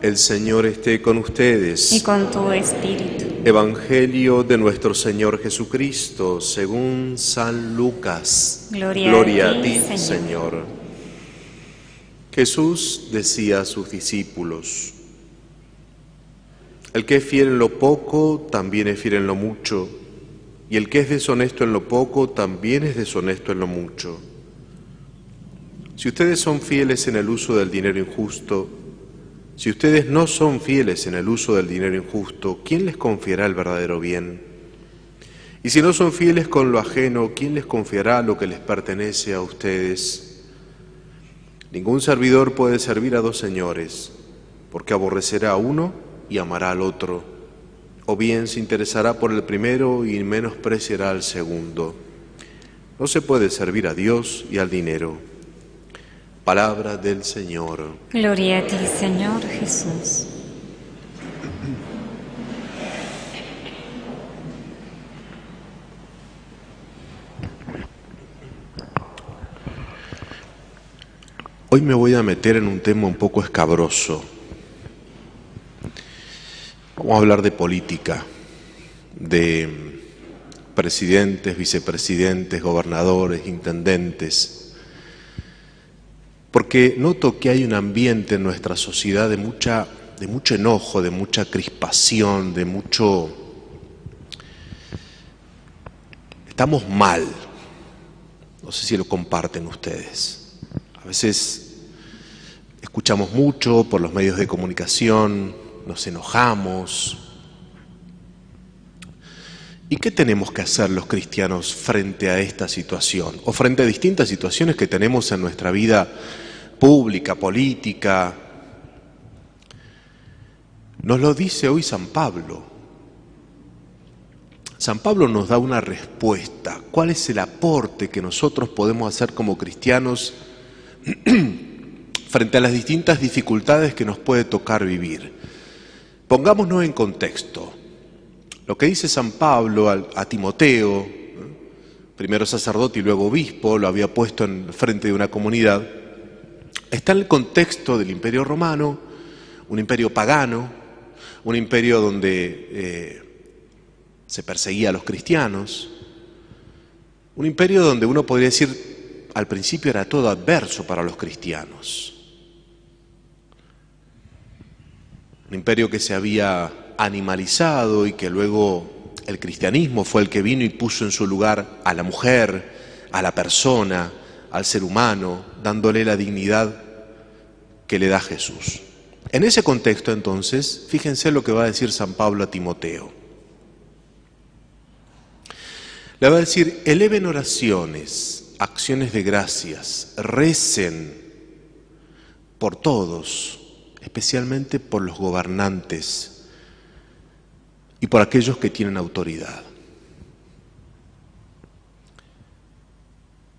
El Señor esté con ustedes. Y con tu espíritu. Evangelio de nuestro Señor Jesucristo, según San Lucas. Gloria a ti, Señor. Jesús decía a sus discípulos: el que es fiel en lo poco, también es fiel en lo mucho, y el que es deshonesto en lo poco, también es deshonesto en lo mucho. Si ustedes son fieles en el uso del dinero injusto, si ustedes no son fieles en el uso del dinero injusto, ¿quién les confiará el verdadero bien? Y si no son fieles con lo ajeno, ¿quién les confiará lo que les pertenece a ustedes? Ningún servidor puede servir a dos señores, porque aborrecerá a uno y amará al otro, o bien se interesará por el primero y menospreciará al segundo. No se puede servir a Dios y al dinero. Palabra del Señor. Gloria a ti, Señor Jesús. Hoy me voy a meter en un tema un poco escabroso. Vamos a hablar de política, de presidentes, vicepresidentes, gobernadores, intendentes. Porque noto que hay un ambiente en nuestra sociedad de mucho enojo, de mucha crispación, de mucho... Estamos mal. No sé si lo comparten ustedes. A veces escuchamos mucho por los medios de comunicación, nos enojamos. ¿Y qué tenemos que hacer los cristianos frente a esta situación? O frente a distintas situaciones que tenemos en nuestra vida pública, política. Nos lo dice hoy San Pablo. San Pablo nos da una respuesta. ¿Cuál es el aporte que nosotros podemos hacer como cristianos frente a las distintas dificultades que nos puede tocar vivir? Pongámonos en contexto. Lo que dice San Pablo a Timoteo, primero sacerdote y luego obispo, lo había puesto en frente de una comunidad, está en el contexto del Imperio Romano, un imperio pagano, un imperio donde se perseguía a los cristianos, un imperio donde uno podría decir al principio era todo adverso para los cristianos. Un imperio que se había animalizado y que luego el cristianismo fue el que vino y puso en su lugar a la mujer, a la persona, al ser humano, dándole la dignidad que le da Jesús. En ese contexto, entonces, fíjense lo que va a decir San Pablo a Timoteo. Le va a decir: eleven oraciones, acciones de gracias, recen por todos, especialmente por los gobernantes y por aquellos que tienen autoridad.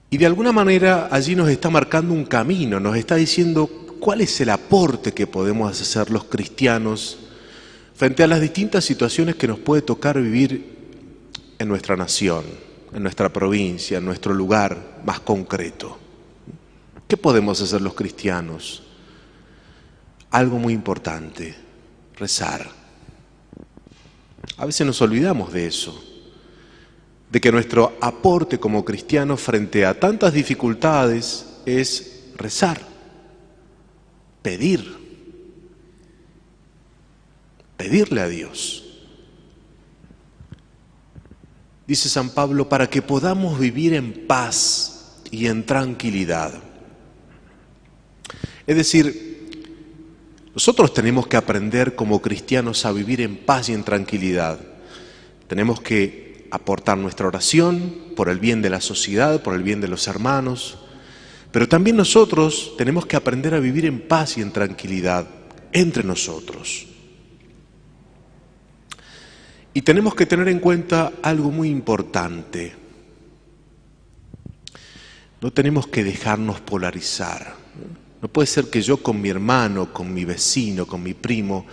Y de alguna manera allí nos está marcando un camino, nos está diciendo cuál es el aporte que podemos hacer los cristianos frente a las distintas situaciones que nos puede tocar vivir en nuestra nación, en nuestra provincia, en nuestro lugar más concreto. ¿Qué podemos hacer los cristianos? Algo muy importante: rezar. A veces nos olvidamos de eso, de que nuestro aporte como cristianos frente a tantas dificultades es rezar, pedirle a Dios. Dice San Pablo, para que podamos vivir en paz y en tranquilidad. Es decir, nosotros tenemos que aprender como cristianos a vivir en paz y en tranquilidad. Tenemos que aportar nuestra oración por el bien de la sociedad, por el bien de los hermanos, pero también nosotros tenemos que aprender a vivir en paz y en tranquilidad entre nosotros. Y tenemos que tener en cuenta algo muy importante. No tenemos que dejarnos polarizar. No puede ser que yo con mi hermano, con mi vecino, con mi primo,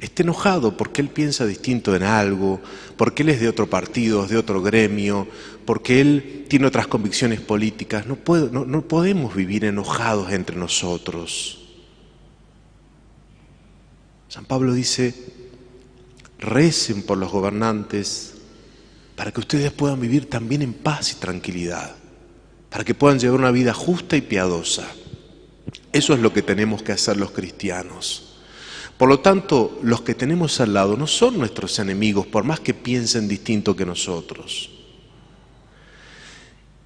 esté enojado porque él piensa distinto en algo, porque él es de otro partido, es de otro gremio, porque él tiene otras convicciones políticas. No podemos vivir enojados entre nosotros. San Pablo dice, recen por los gobernantes para que ustedes puedan vivir también en paz y tranquilidad, para que puedan llevar una vida justa y piadosa. Eso es lo que tenemos que hacer los cristianos. Por lo tanto, los que tenemos al lado no son nuestros enemigos, por más que piensen distinto que nosotros.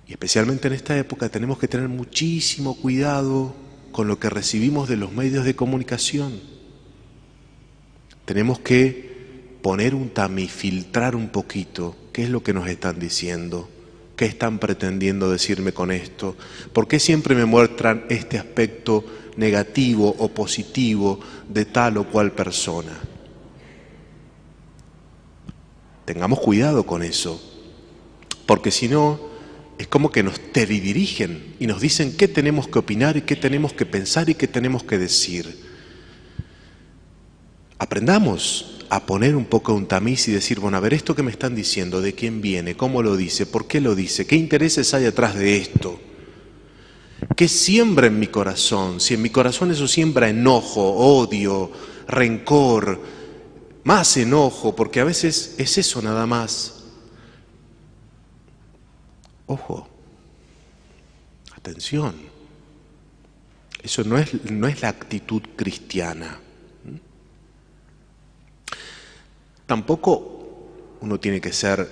Y especialmente en esta época tenemos que tener muchísimo cuidado con lo que recibimos de los medios de comunicación. Tenemos que poner un tamiz, filtrar un poquito qué es lo que nos están diciendo, qué están pretendiendo decirme con esto, por qué siempre me muestran este aspecto negativo o positivo de tal o cual persona. Tengamos cuidado con eso, porque si no, es como que nos teledirigen y nos dicen qué tenemos que opinar y qué tenemos que pensar y qué tenemos que decir. Aprendamos a poner un poco un tamiz y decir, bueno, a ver, esto que me están diciendo, ¿de quién viene? ¿Cómo lo dice? ¿Por qué lo dice? ¿Qué intereses hay atrás de esto? ¿Qué siembra en mi corazón? Si en mi corazón eso siembra enojo, odio, rencor, más enojo, porque a veces es eso nada más. Ojo, atención, eso no es la actitud cristiana. Tampoco uno tiene que ser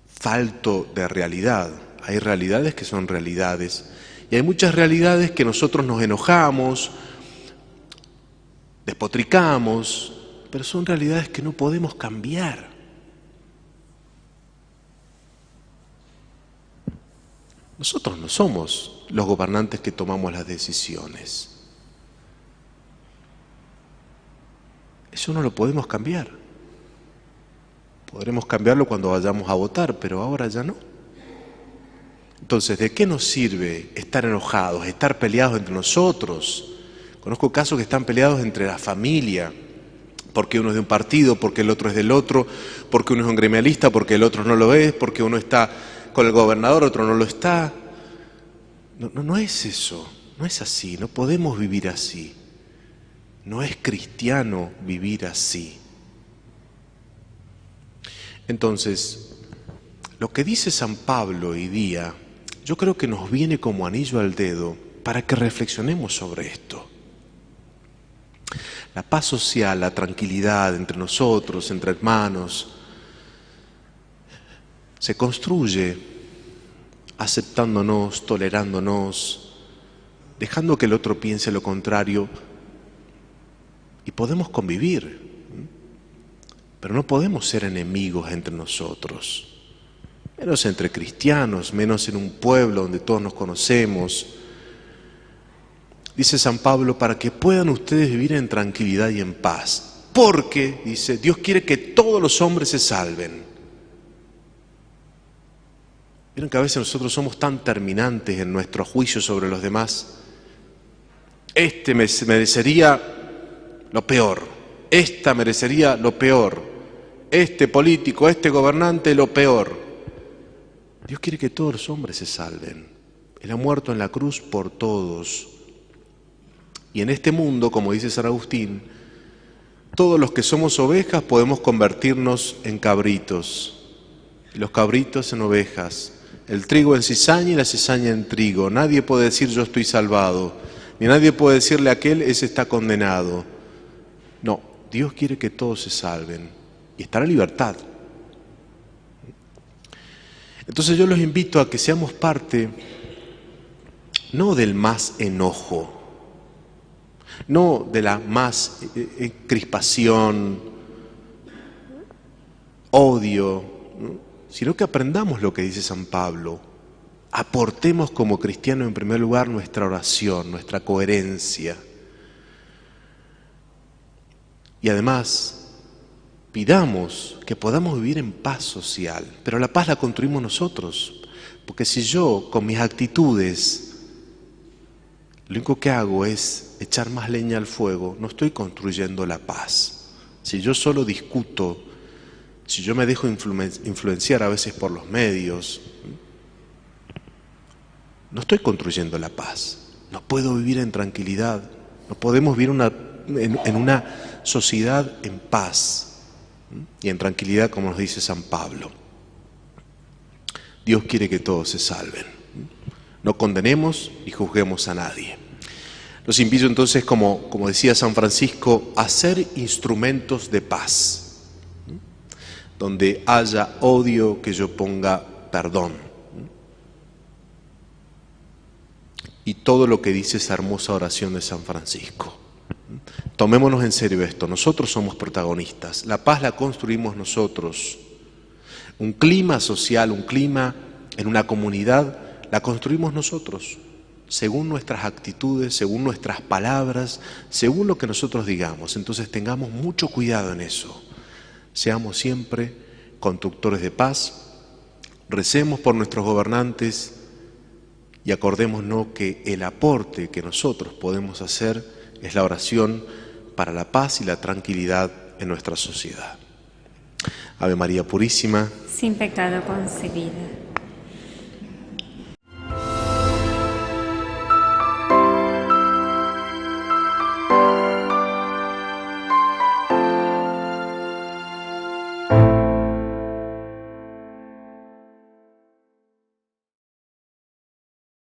falto de realidad. Hay realidades que son realidades y hay muchas realidades que nosotros nos enojamos, despotricamos, pero son realidades que no podemos cambiar. Nosotros no somos los gobernantes que tomamos las decisiones. Eso no lo podemos cambiar. Podremos cambiarlo cuando vayamos a votar, pero ahora ya no. Entonces, ¿de qué nos sirve estar enojados, estar peleados entre nosotros? Conozco casos que están peleados entre la familia, porque uno es de un partido, porque el otro es del otro, porque uno es un gremialista, porque el otro no lo es, porque uno está con el gobernador, otro no lo está. No es eso, no es así, no podemos vivir así. No es cristiano vivir así. Entonces, lo que dice San Pablo hoy día, yo creo que nos viene como anillo al dedo para que reflexionemos sobre esto. La paz social, la tranquilidad entre nosotros, entre hermanos, se construye aceptándonos, tolerándonos, dejando que el otro piense lo contrario y podemos convivir, pero no podemos ser enemigos entre nosotros, menos entre cristianos, menos en un pueblo donde todos nos conocemos. Dice San Pablo, para que puedan ustedes vivir en tranquilidad y en paz, porque, dice, Dios quiere que todos los hombres se salven. Vieron que a veces nosotros somos tan terminantes en nuestro juicio sobre los demás. Este merecería lo peor, esta merecería lo peor, este político, este gobernante lo peor. Dios quiere que todos los hombres se salven. Él ha muerto en la cruz por todos. Y en este mundo, como dice San Agustín, todos los que somos ovejas podemos convertirnos en cabritos, los cabritos en ovejas, el trigo en cizaña y la cizaña en trigo. Nadie puede decir yo estoy salvado, ni nadie puede decirle a aquel ese está condenado. No, Dios quiere que todos se salven y estará en libertad. Entonces yo los invito a que seamos parte, no del más enojo, no de la más crispación, odio, ¿no? Sino que aprendamos lo que dice San Pablo. Aportemos como cristianos en primer lugar nuestra oración, nuestra coherencia. Y además, pidamos que podamos vivir en paz social, pero la paz la construimos nosotros, porque si yo con mis actitudes lo único que hago es echar más leña al fuego, no estoy construyendo la paz. Si yo solo discuto, si yo me dejo influenciar a veces por los medios, no estoy construyendo la paz, no puedo vivir en tranquilidad. No podemos vivir en una sociedad en paz y en tranquilidad, como nos dice San Pablo. Dios quiere que todos se salven. No condenemos ni juzguemos a nadie. Los invito entonces, como decía San Francisco, a ser instrumentos de paz. Donde haya odio, que yo ponga perdón. Y todo lo que dice esa hermosa oración de San Francisco. Tomémonos en serio esto, nosotros somos protagonistas, la paz la construimos nosotros. Un clima social, un clima en una comunidad, la construimos nosotros, según nuestras actitudes, según nuestras palabras, según lo que nosotros digamos. Entonces tengamos mucho cuidado en eso. Seamos siempre constructores de paz, recemos por nuestros gobernantes y acordémonos que el aporte que nosotros podemos hacer es la oración para la paz y la tranquilidad en nuestra sociedad. Ave María Purísima, sin pecado concebida.